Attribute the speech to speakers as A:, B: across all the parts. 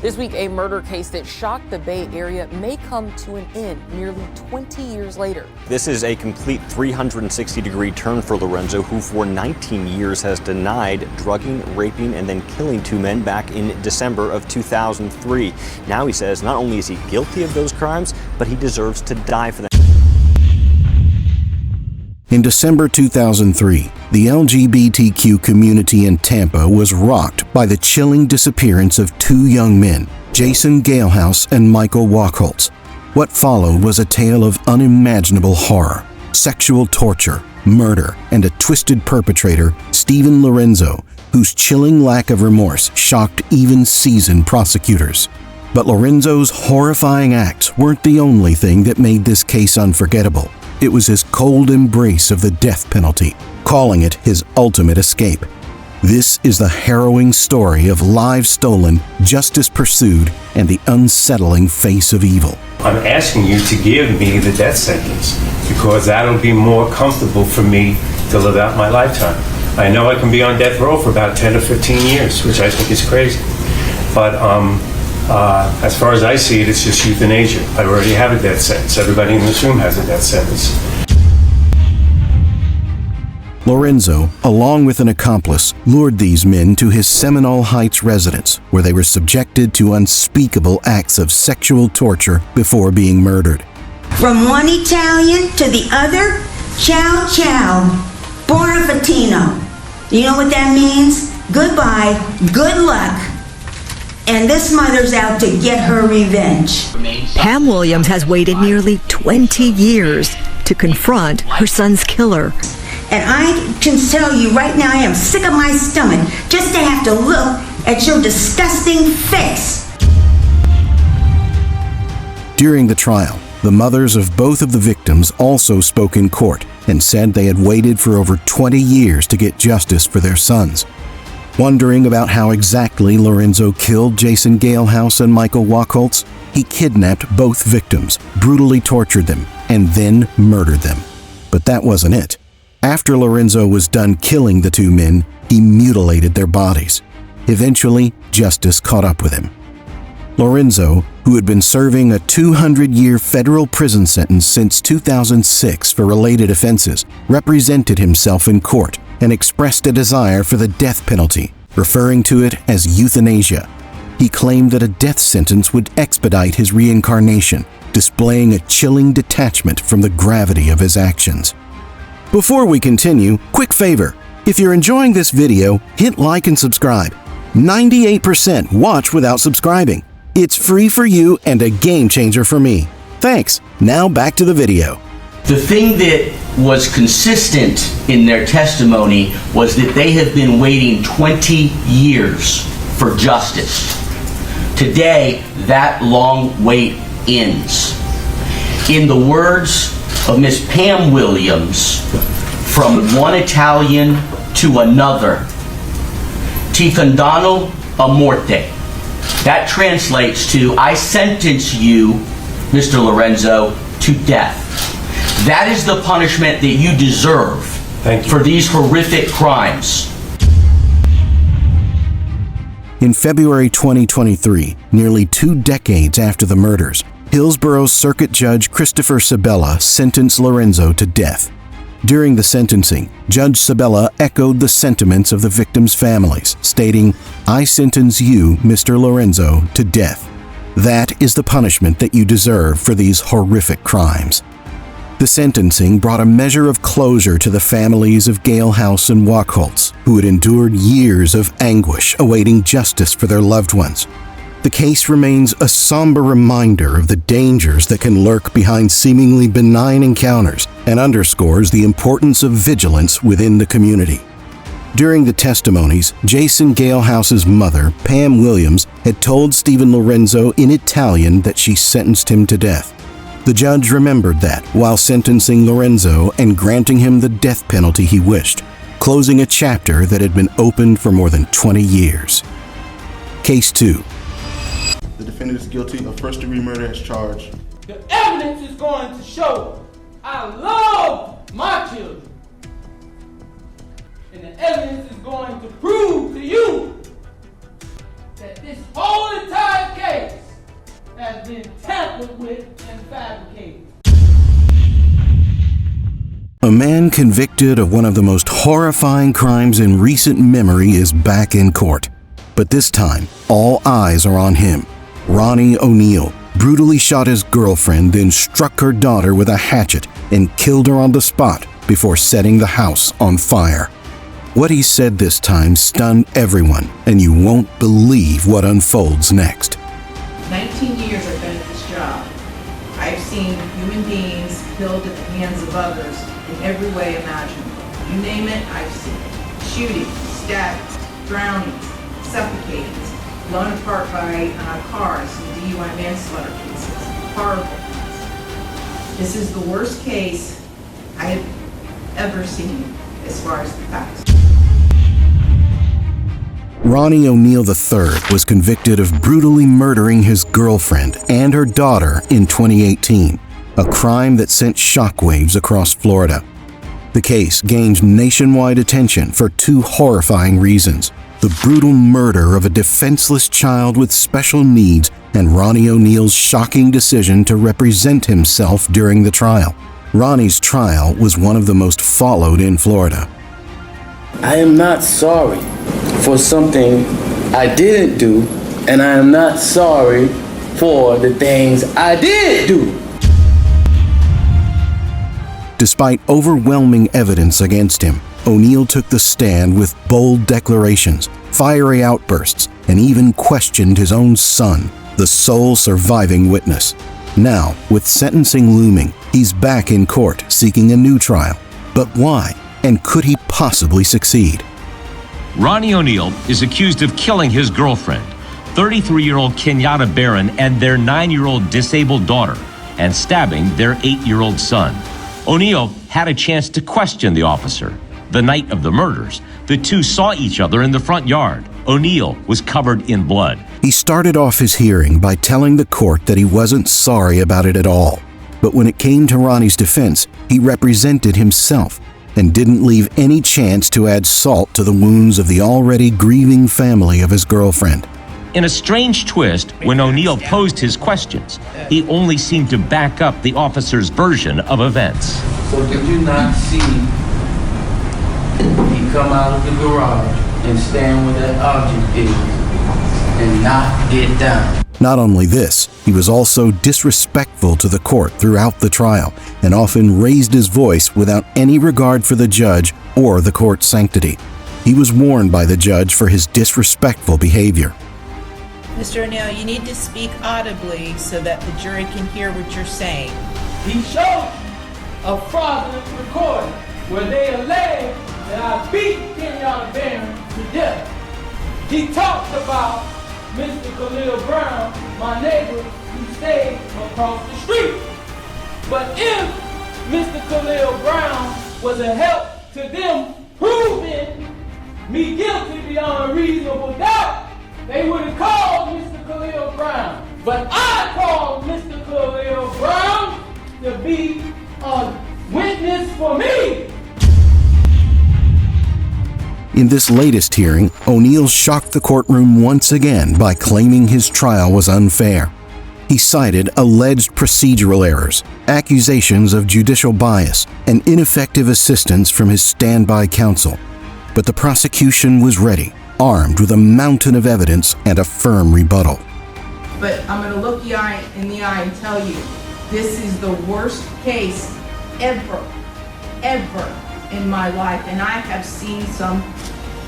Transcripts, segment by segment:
A: This week, a murder case that shocked the Bay Area may come to an end nearly 20 years later.
B: This is a complete 360-degree turn for Lorenzo, who for 19 years has denied drugging, raping, and then killing two men back in December of 2003. Now he says not only is he guilty of those crimes, but he deserves to die for them.
C: In December 2003, the LGBTQ community in Tampa was rocked by the chilling disappearance of two young men, Jason Galehouse and Michael Wachholtz. What followed was a tale of unimaginable horror, sexual torture, murder, and a twisted perpetrator, Stephen Lorenzo, whose chilling lack of remorse shocked even seasoned prosecutors. But Lorenzo's horrifying acts weren't the only thing that made this case unforgettable. It was his cold embrace of the death penalty, calling it his ultimate escape. This is the harrowing story of lives stolen, justice pursued, and the unsettling face of evil.
D: I'm asking you to give me the death sentence because that'll be more comfortable for me to live out my lifetime. I know I can be on death row for about 10 or 15 years, which I think is crazy. But as far as I see it, it's just euthanasia. I already have a death sentence. Everybody in this room has a death sentence.
C: Lorenzo, along with an accomplice, lured these men to his Seminole Heights residence, where they were subjected to unspeakable acts of sexual torture before being murdered.
E: From one Italian to the other, ciao ciao, buona fatino. You know what that means? Goodbye, good luck. And this mother's out to get her revenge.
F: Pam Williams has waited nearly 20 years to confront her son's killer.
E: And I can tell you right now, I am sick of my stomach just to have to look at your disgusting face.
C: During the trial, the mothers of both of the victims also spoke in court and said they had waited for over 20 years to get justice for their sons. Wondering about how exactly Lorenzo killed Jason Galehouse and Michael Wachholtz, he kidnapped both victims, brutally tortured them, and then murdered them. But that wasn't it. After Lorenzo was done killing the two men, he mutilated their bodies. Eventually, justice caught up with him. Lorenzo, who had been serving a 200-year federal prison sentence since 2006 for related offenses, represented himself in court and expressed a desire for the death penalty, referring to it as euthanasia. He claimed that a death sentence would expedite his reincarnation, displaying a chilling detachment from the gravity of his actions. Before we continue, quick favor. If you're enjoying this video, hit like and subscribe. 98% watch without subscribing. It's free for you and a game changer for me. Thanks. Now back to the video.
G: The thing that was consistent in their testimony was that they have been waiting 20 years for justice. Today, that long wait ends. In the words of Miss Pam Williams, from one Italian to another, ti condanno a morte. That translates to, I sentence you, Mr. Lorenzo, to death. That is the punishment that you deserve for these horrific crimes.
C: In February 2023, nearly 2 decades after the murders, Hillsborough Circuit Judge Christopher Sabella sentenced Lorenzo to death. During the sentencing, Judge Sabella echoed the sentiments of the victims' families, stating, I sentence you, Mr. Lorenzo, to death. That is the punishment that you deserve for these horrific crimes. The sentencing brought a measure of closure to the families of Galehouse and Wachholtz, who had endured years of anguish awaiting justice for their loved ones. The case remains a somber reminder of the dangers that can lurk behind seemingly benign encounters and underscores the importance of vigilance within the community. During the testimonies, Jason Galehouse's mother, Pam Williams, had told Stephen Lorenzo in Italian that she sentenced him to death. The judge remembered that while sentencing Lorenzo and granting him the death penalty he wished, closing a chapter that had been opened for more than 20 years. Case 2.
H: The defendant is guilty of first-degree murder as charged.
I: The evidence is going to show I love my children. And the evidence is going to prove to you that this whole entire case has been tampered with and fabricated.
C: A man convicted of one of the most horrifying crimes in recent memory is back in court. But this time, all eyes are on him. Ronnie Oneal brutally shot his girlfriend, then struck her daughter with a hatchet and killed her on the spot before setting the house on fire. What he said this time stunned everyone, and you won't believe what unfolds next.
J: 19 years I've been at this job. I've seen human beings killed at the hands of others in every way imaginable. You name it, I've seen it. Shootings, stabbings, drownings, suffocatings, blown apart by cars in DUI manslaughter cases. Horrible things. This is the worst case I have ever seen as far as the facts.
C: Ronnie Oneal III was convicted of brutally murdering his girlfriend and her daughter in 2018, a crime that sent shockwaves across Florida. The case gained nationwide attention for two horrifying reasons: the brutal murder of a defenseless child with special needs and Ronnie Oneal's shocking decision to represent himself during the trial. Ronnie's trial was one of the most followed in Florida.
K: I am not sorry for something I didn't do, and I am not sorry for the things I did do.
C: Despite overwhelming evidence against him, Oneal took the stand with bold declarations, fiery outbursts, and even questioned his own son, the sole surviving witness. Now, with sentencing looming, he's back in court seeking a new trial. But why? And could he possibly succeed?
L: Ronnie Oneal is accused of killing his girlfriend, 33-year-old Kenyatta Barron, and their 9-year-old disabled daughter, and stabbing their 8-year-old son. Oneal had a chance to question the officer. The night of the murders, the two saw each other in the front yard. Oneal was covered in blood.
C: He started off his hearing by telling the court that he wasn't sorry about it at all. But when it came to Ronnie's defense, he represented himself and didn't leave any chance to add salt to the wounds of the already grieving family of his girlfriend.
L: In a strange twist, when Oneal posed his questions, he only seemed to back up the officer's version of events.
K: So did you not see me come out of the garage and stand where that object is and not get down?
C: Not only this, he was also disrespectful to the court throughout the trial and often raised his voice without any regard for the judge or the court's sanctity. He was warned by the judge for his disrespectful behavior.
J: Mr. Oneal, you need to speak audibly so that the jury can hear what you're saying.
I: He showed a fraudulent recording where they allege that I beat Kenyatta Barron to death. He talks about Mr. Kille Brown, my neighbor who stayed across the street. But if Mr. Kille Brown was a help to them proving me guilty beyond reasonable doubt, they would have called Mr. Kille Brown. But I called Mr. Kille Brown to be a witness for me.
C: In this latest hearing, Oneal shocked the courtroom once again by claiming his trial was unfair. He cited alleged procedural errors, accusations of judicial bias, and ineffective assistance from his standby counsel. But the prosecution was ready, armed with a mountain of evidence and a firm rebuttal.
J: But I'm going to look you in the eye and tell you, this is the worst case ever in my life, and I have seen some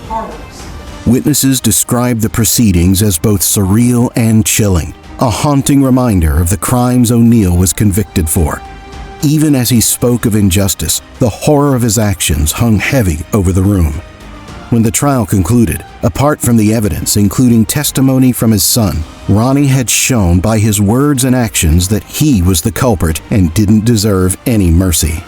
J: horrors.
C: Witnesses described the proceedings as both surreal and chilling, a haunting reminder of the crimes Oneal was convicted for. Even as he spoke of injustice, the horror of his actions hung heavy over the room. When the trial concluded, apart from the evidence, including testimony from his son, Ronnie had shown by his words and actions that he was the culprit and didn't deserve any mercy.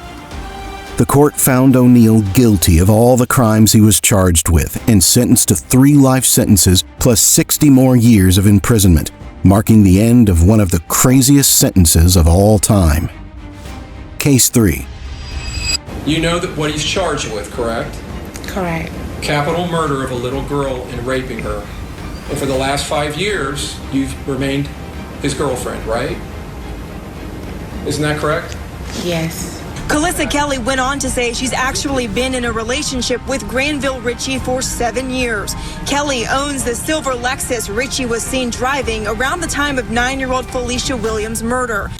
C: The court found Oneal guilty of all the crimes he was charged with and sentenced to 3 life sentences plus 60 more years of imprisonment, marking the end of one of the craziest sentences of all time. Case 3.
M: You know that what he's charged with, correct?
N: Correct.
M: Capital murder of a little girl and raping her. And for the last 5 years, you've remained his girlfriend, right? Isn't that correct?
J: Yes.
F: Kille went on to say she's actually been in a relationship with Granville Ritchie for 7 years. Kille owns the silver Lexus Ritchie was seen driving around the time of 9-year-old Felicia Williams' murder.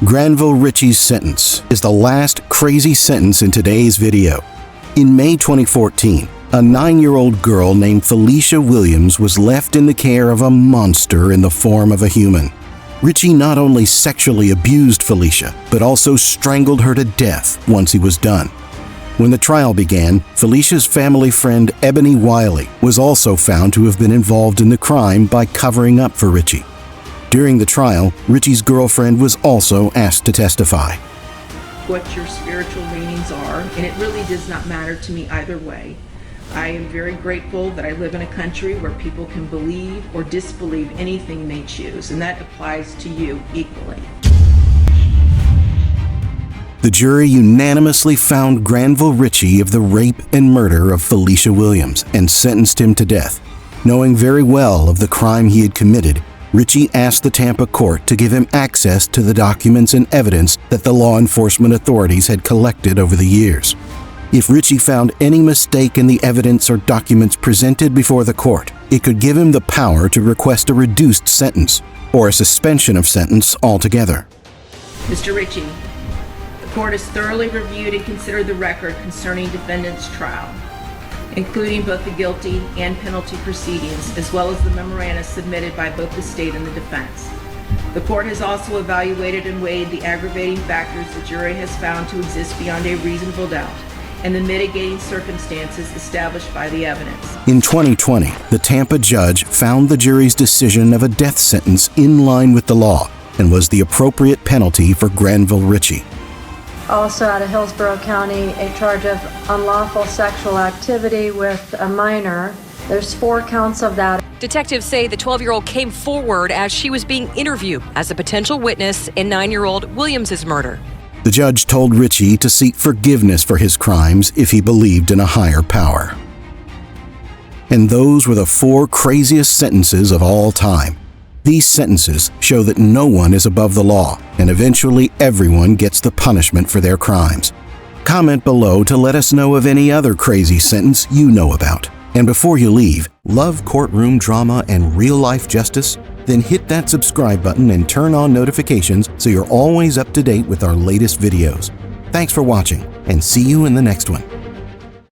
C: Granville Ritchie's sentence is the last crazy sentence in today's video. In May 2014, a 9-year-old girl named Felicia Williams was left in the care of a monster in the form of a human. Ritchie not only sexually abused Felicia, but also strangled her to death once he was done. When the trial began, Felicia's family friend Ebony Wiley was also found to have been involved in the crime by covering up for Ritchie. During the trial, Ritchie's girlfriend was also asked to testify.
J: What your spiritual leanings are, and it really does not matter to me either way. I am very grateful that I live in a country where people can believe or disbelieve anything they choose, and that applies to you equally.
C: The jury unanimously found Granville Ritchie of the rape and murder of Felicia Williams and sentenced him to death. Knowing very well of the crime he had committed, Ritchie asked the Tampa court to give him access to the documents and evidence that the law enforcement authorities had collected over the years. If Ritchie found any mistake in the evidence or documents presented before the court, it could give him the power to request a reduced sentence or a suspension of sentence altogether.
J: Mr. Ritchie, the court has thoroughly reviewed and considered the record concerning defendant's trial, including both the guilty and penalty proceedings, as well as the memoranda submitted by both the state and the defense. The court has also evaluated and weighed the aggravating factors the jury has found to exist beyond a reasonable doubt, and the mitigating circumstances established by the evidence.
C: In 2020, the Tampa judge found the jury's decision of a death sentence in line with the law and was the appropriate penalty for Granville Ritchie.
N: Also out of Hillsborough County, a charge of unlawful sexual activity with a minor. There's 4 counts of that.
A: Detectives say the 12-year-old came forward as she was being interviewed as a potential witness in 9-year-old Williams' murder.
C: The judge told Ritchie to seek forgiveness for his crimes if he believed in a higher power. And those were the 4 craziest sentences of all time. These sentences show that no one is above the law, and eventually everyone gets the punishment for their crimes. Comment below to let us know of any other crazy sentence you know about. And before you leave, love courtroom drama and real-life justice? Then hit that subscribe button and turn on notifications so you're always up to date with our latest videos. Thanks for watching, and see you in the next one.